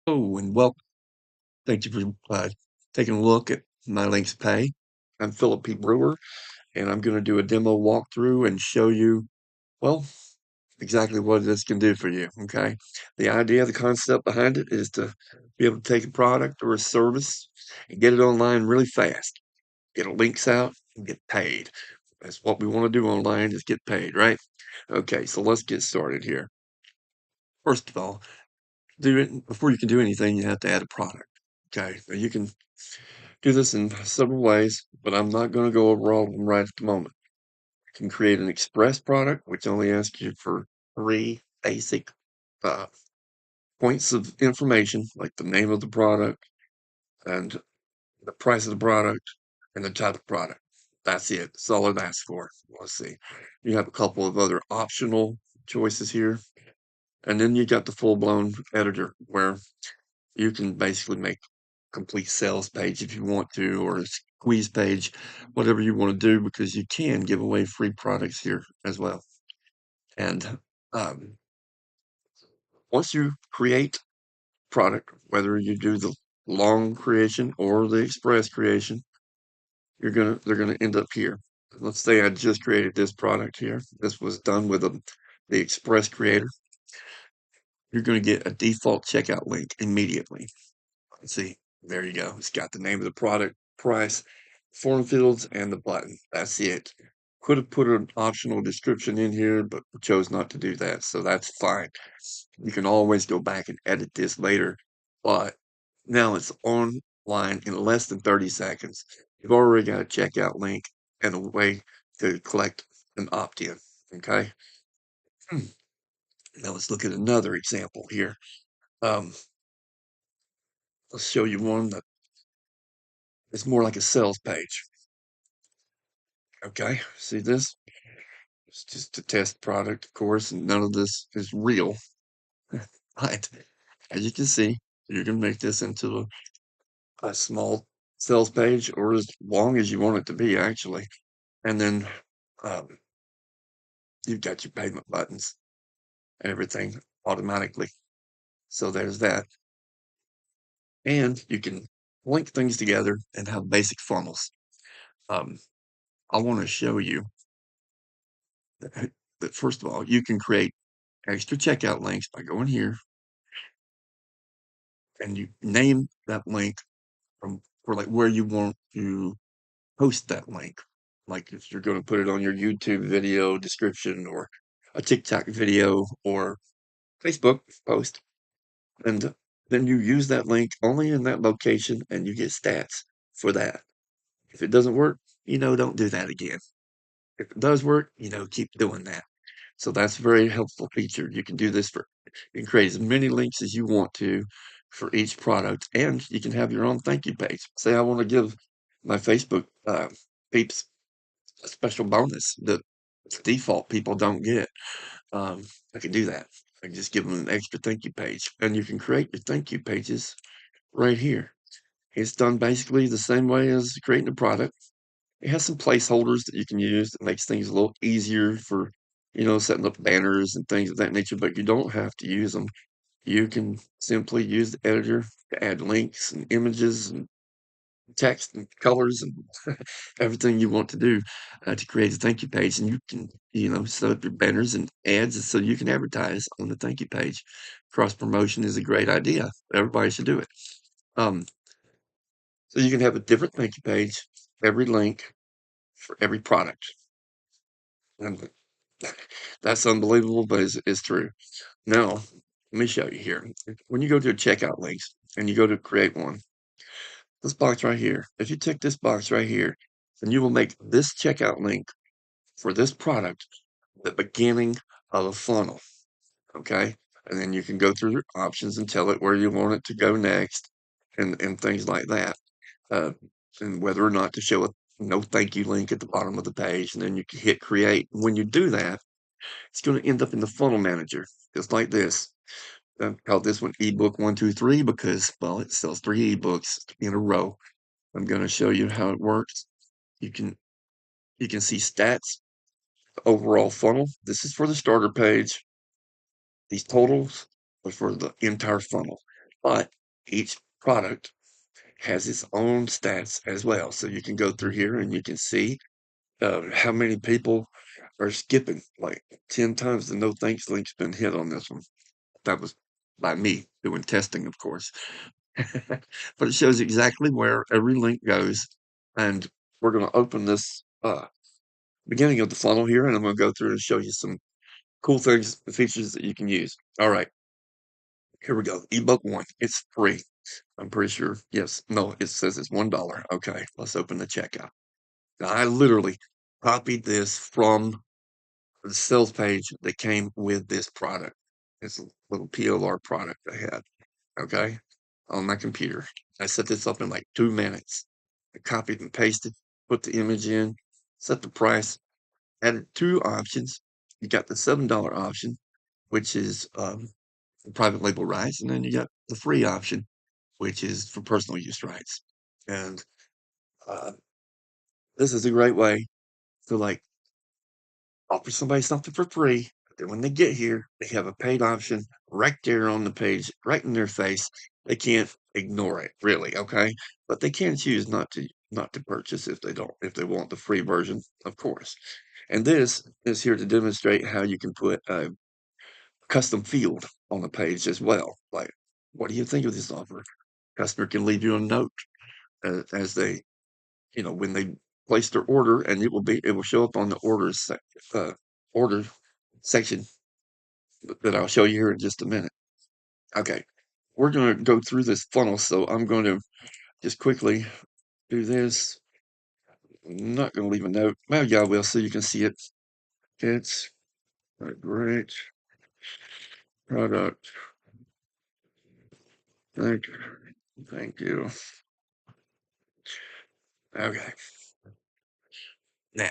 Oh, and welcome. Thank you for taking a look at MyLinksPay. I'm Philip P. Brewer, and I'm going to do a demo walkthrough and show you, well, exactly what this can do for you. Okay. The idea, the concept behind it is to be able to take a product or a service and get it online really fast, get links out and get paid. That's what we want to do online is get paid, right? Okay, so let's get started here. First of all, do it before you can do anything, you have to add a product. Okay, now you can do this in several ways, but I'm not going to go over all of them right at the moment. You can create an express product, which only asks you for three basic uh, points of information, like the name of the product and the price of the product and the type of product. That's it. That's all it asks for. Let's see. You have a couple of other optional choices here. And then you got the full-blown editor where you can basically make complete sales page if you want to, or a squeeze page, whatever you want to do, because you can give away free products here as well. And um, once you create product, whether you do the long creation or the express creation, they're gonna end up here. Let's say I just created this product here. This was done with the express creator. You're going to get a default checkout link immediately. See, there you go. It's got the name of the product, price, form fields, and the button. That's it. Could have put an optional description in here, but chose not to do that, so that's fine. You can always go back and edit this later, but now it's online in less than 30 seconds. You've already got a checkout link and a way to collect an opt-in, okay? Hmm. Now let's look at another example here. Um, let's show you one that is more like a sales page. Okay, see this? It's just a test product, of course, and none of this is real. But as you can see, you can make this into a small sales page or as long as you want it to be, actually. And then um, you've got your payment buttons and everything automatically. So there's that. And you can link things together and have basic funnels. Um, I want to show you that, first of all, you can create extra checkout links by going here and you name that link from for like where you want to post that link. Like if you're going to put it on your YouTube video description or a TikTok video or Facebook post, and then you use that link only in that location and you get stats for that. If it doesn't work, don't do that again. If it does work, keep doing that. So that's a very helpful feature. You can do this you can create as many links as you want to for each product, and you can have your own thank you page. Say I want to give my Facebook peeps a special bonus that default people don't get. I can do that. I can just give them an extra thank you page, and you can create your thank you pages right here. It's done basically the same way as creating a product. It has some placeholders that you can use that makes things a little easier for, setting up banners and things of that nature, but you don't have to use them. You can simply use the editor to add links and images and text and colors and everything you want to do to create a thank you page. And you can, set up your banners and ads so you can advertise on the thank you page. Cross promotion is a great idea. Everybody should do it. Um, so you can have a different thank you page, every link for every product. And that's unbelievable, but it's true. Now, let me show you here. When you go to checkout links and you go to create one, this box right here, if you tick this box right here, then you will make this checkout link for this product the beginning of a funnel. Okay. And then you can go through your options and tell it where you want it to go next and things like that. Uh, and whether or not to show a no thank you link at the bottom of the page. And then you can hit create. When you do that, it's going to end up in the funnel manager, just like this. I call this one ebook 123 because, well, it sells 3 ebooks in a row. I'm going to show you how it works. You can you can see stats, the overall funnel. This is for the starter page. These totals are for the entire funnel. but each product has its own stats as well. So you can go through here and you can see how many people are skipping. Like 10 times the no thanks link's been hit on this one. That was by me doing testing, of course. But it shows exactly where every link goes. And we're going to open this beginning of the funnel here, and I'm going to go through and show you some cool things, features that you can use. All right, here we go. Ebook one, it's free. I'm pretty sure. Yes, no, it says it's $1. Okay, let's open the checkout. Now, I literally copied this from the sales page that came with this product. It's a little PLR product I had. Okay, on my computer. I set this up in like 2 minutes. I copied and pasted, put the image in, set the price, added two options. You got the $7 option, which is private label rights, and then you got the free option, which is for personal use rights. And uh, this is a great way to like offer somebody something for free. Then when they get here, they have a paid option right there on the page, right in their face. They can't ignore it, really, okay? But they can choose not to purchase if they want the free version, of course. And this is here to demonstrate how you can put a custom field on the page as well. Like, what do you think of this offer? Customer can leave you a note as they, when they place their order, and it will show up on the order section that I'll show you here in just a minute. Okay, we're going to go through this funnel, so I'm going to just quickly do this. I'm not going to leave a note. Well, yeah, I will, so you can see it. It's a great product. Thank you. Thank you. Okay. Now,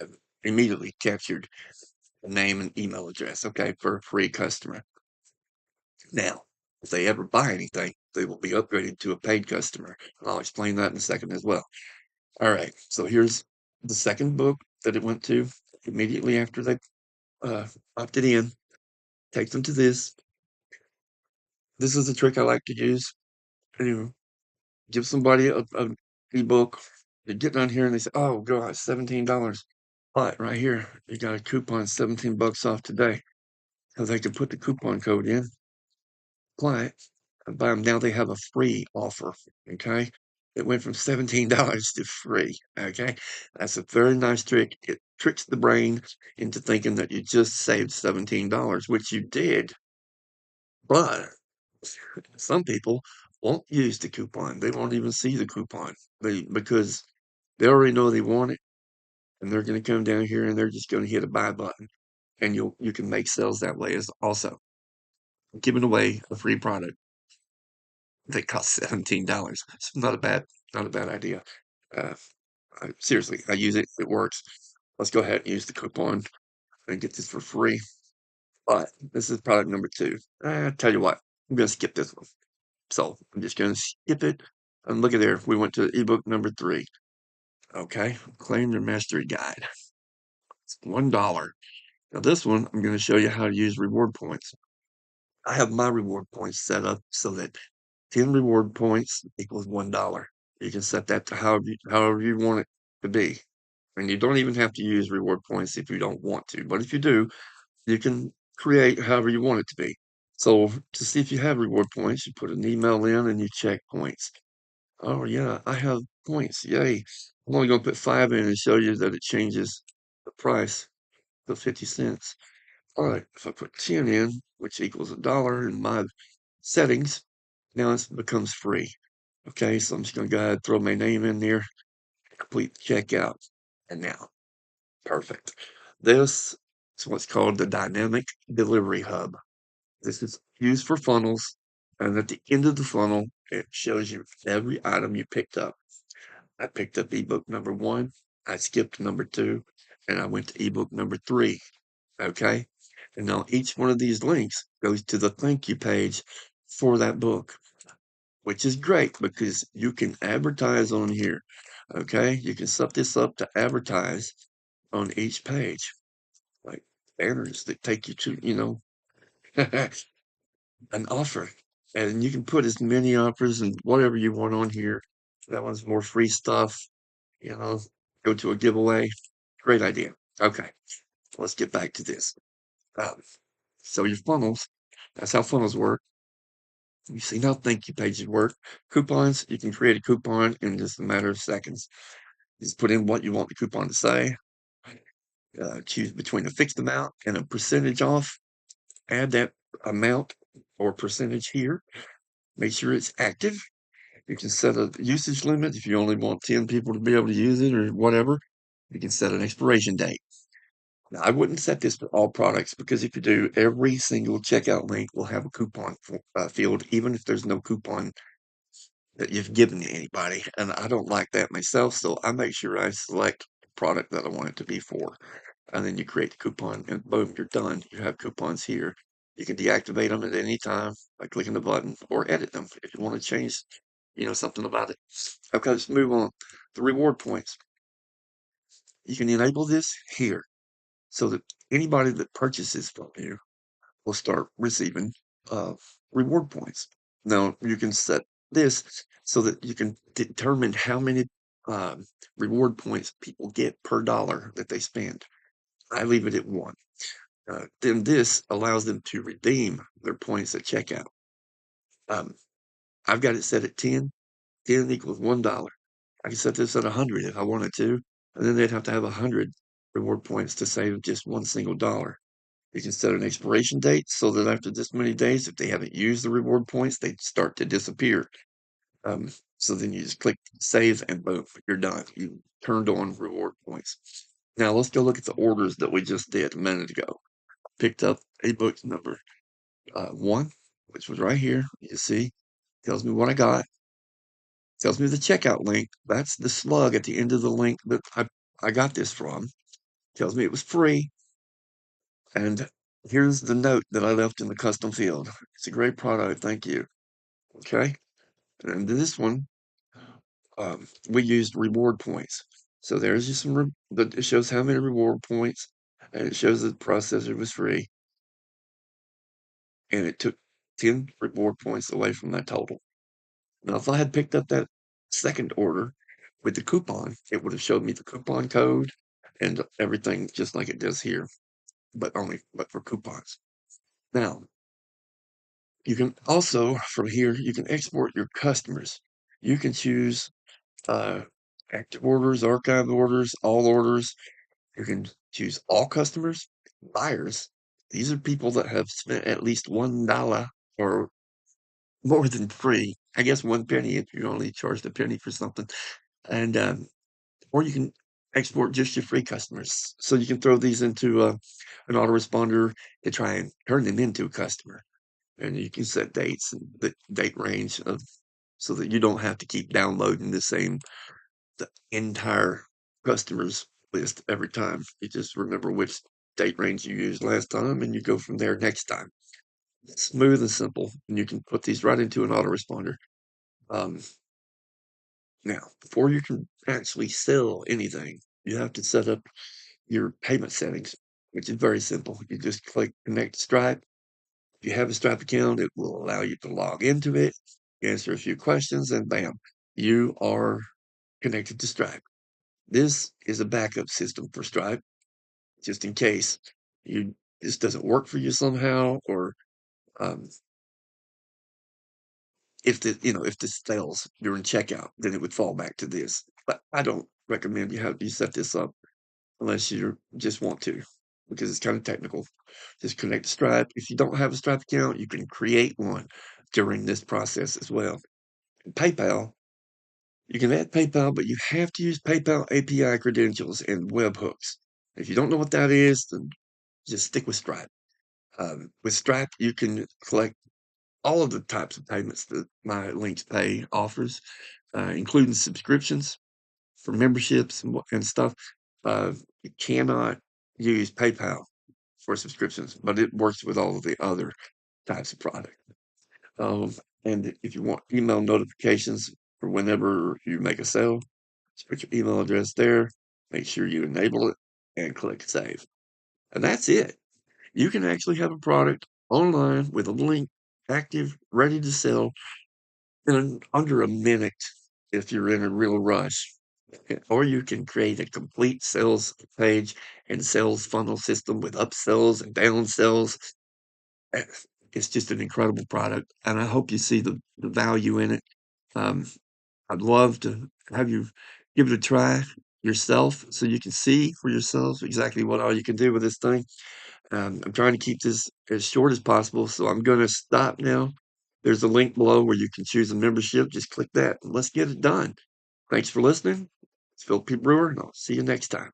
I've immediately captured the name and email address, okay, for a free customer. Now, if they ever buy anything, they will be upgraded to a paid customer. And I'll explain that in a second as well. All right, so here's the second book that it went to immediately after they uh, opted in. Take them to this. This is a trick I like to use. You give somebody a ebook. They get down here and they say, "Oh God, $17." But right here, you got a coupon, 17 bucks off today. So they can put the coupon code in, apply it, and bam, now they have a free offer. Okay. It went from $17 to free. Okay. That's a very nice trick. It tricks the brain into thinking that you just saved $17, which you did. But some people won't use the coupon. They won't even see the coupon. Because they already know they want it, and they're going to come down here and they're just going to hit a buy button. And you can make sales that way as also giving away a free product that costs $17. It's not a bad idea. Uh, seriously, I use it. It works. Let's go ahead and use the coupon and get this for free. But this is product number two. I tell you what, I'm going to skip this one. So I'm just going to skip it. And look at there. We went to ebook number three. Okay. Claim your mastery guide. It's $1. Now this one, I'm going to show you how to use reward points. I have my reward points set up so that 10 reward points equals $1. You can set that to however you want it to be. And you don't even have to use reward points if you don't want to. But if you do, you can create however you want it to be. So to see if you have reward points, you put an email in and you check points. Oh yeah, I have points. Yay. I'm only going to put 5 in and show you that it changes the price to 50 cents. All right, if I put 10 in, which equals $1 in my settings, now it becomes free. Okay, so I'm just going to go ahead and throw my name in there, complete checkout, and now, perfect. This is what's called the Dynamic Delivery Hub. This is used for funnels, and at the end of the funnel, it shows you every item you picked up. I picked up ebook number one, I skipped number two, and I went to ebook number three. Okay, and now each one of these links goes to the thank you page for that book, which is great because you can advertise on here. Okay, you can set this up to advertise on each page, like banners that take you to, an offer, and you can put as many offers and whatever you want on here. That one's more free stuff, you know, go to a giveaway. Great idea. Okay, let's get back to this. Um, so your funnels, that's how funnels work. You see how thank you pages work. Coupons, you can create a coupon in just a matter of seconds. Just put in what you want the coupon to say. Choose between a fixed amount and a percentage off. Add that amount or percentage here. Make sure it's active. You can set a usage limit if you only want 10 people to be able to use it or whatever. You can set an expiration date. Now, I wouldn't set this for all products because if you do, every single checkout link will have a coupon field, even if there's no coupon that you've given to anybody. And I don't like that myself, so I make sure I select the product that I want it to be for. And then you create the coupon, and boom, you're done. You have coupons here. You can deactivate them at any time by clicking the button or edit them if you want to change, something about it. Okay, let's move on. The reward points. You can enable this here so that anybody that purchases from you will start receiving uh, reward points. Now, you can set this so that you can determine how many um, reward points people get per dollar that they spend. I leave it at one. Then this allows them to redeem their points at checkout. Um, I've got it set at 10. 10 equals $1. I can set this at 100 if I wanted to, and then they'd have to have 100 reward points to save just one single dollar. You can set an expiration date so that after this many days, if they haven't used the reward points, they start to disappear. Um, so then you just click save and boom, you're done. You turned on reward points. Now let's go look at the orders that we just did a minute ago. Picked up a book number one, which was right here. You see, tells me what I got. Tells me the checkout link. That's the slug at the end of the link that I got this from. Tells me it was free. And here's the note that I left in the custom field. It's a great product. Thank you. Okay. And this one, we used reward points. So there's just but it shows how many reward points, and it shows that the processor was free, and it took 10 reward points away from that total. Now, if I had picked up that second order with the coupon, it would have showed me the coupon code and everything just like it does here, but for coupons. Now, you can also, from here, you can export your customers. You can choose active orders, archive orders, all orders. You can choose all customers, buyers. These are people that have spent at least $1 or more than free. I guess 1 penny if you only charged a penny for something. And or you can export just your free customers. So you can throw these into an autoresponder to try and turn them into a customer. And you can set dates and the date range of so that you don't have to keep downloading the entire customers list every time. You just remember which date range you used last time and you go from there next time. It's smooth and simple, and you can put these right into an autoresponder. Um, Now, before you can actually sell anything, you have to set up your payment settings, which is very simple. You just click connect to Stripe. If you have a Stripe account, it will allow you to log into it, answer a few questions, and bam, you are connected to Stripe. This is a backup system for Stripe, just in case this doesn't work for you somehow, or um, if this fails during checkout, then it would fall back to this. But I don't recommend you set this up unless you just want to, because it's kind of technical. Just connect to Stripe. If you don't have a Stripe account, you can create one during this process as well. PayPal, you can add PayPal, but you have to use PayPal API credentials and webhooks. If you don't know what that is, then just stick with Stripe. With Stripe, you can collect all of the types of payments that MyLinksPay offers, including subscriptions for memberships and stuff. You cannot use PayPal for subscriptions, but it works with all of the other types of product. Um, and if you want email notifications for whenever you make a sale, just put your email address there, make sure you enable it, and click save. And that's it. You can actually have a product online with a link active, ready to sell in under a minute if you're in a real rush. Or you can create a complete sales page and sales funnel system with upsells and downsells. Eh, It's just an incredible product, and I hope you see the value in it. Um, I'd love to have you give it a try yourself so you can see for yourself exactly what all you can do with this thing. I'm trying to keep this as short as possible, so I'm going to stop now. There's a link below where you can choose a membership. Just click that and let's get it done. Thanks for listening. It's Phil P. Brewer, and I'll see you next time.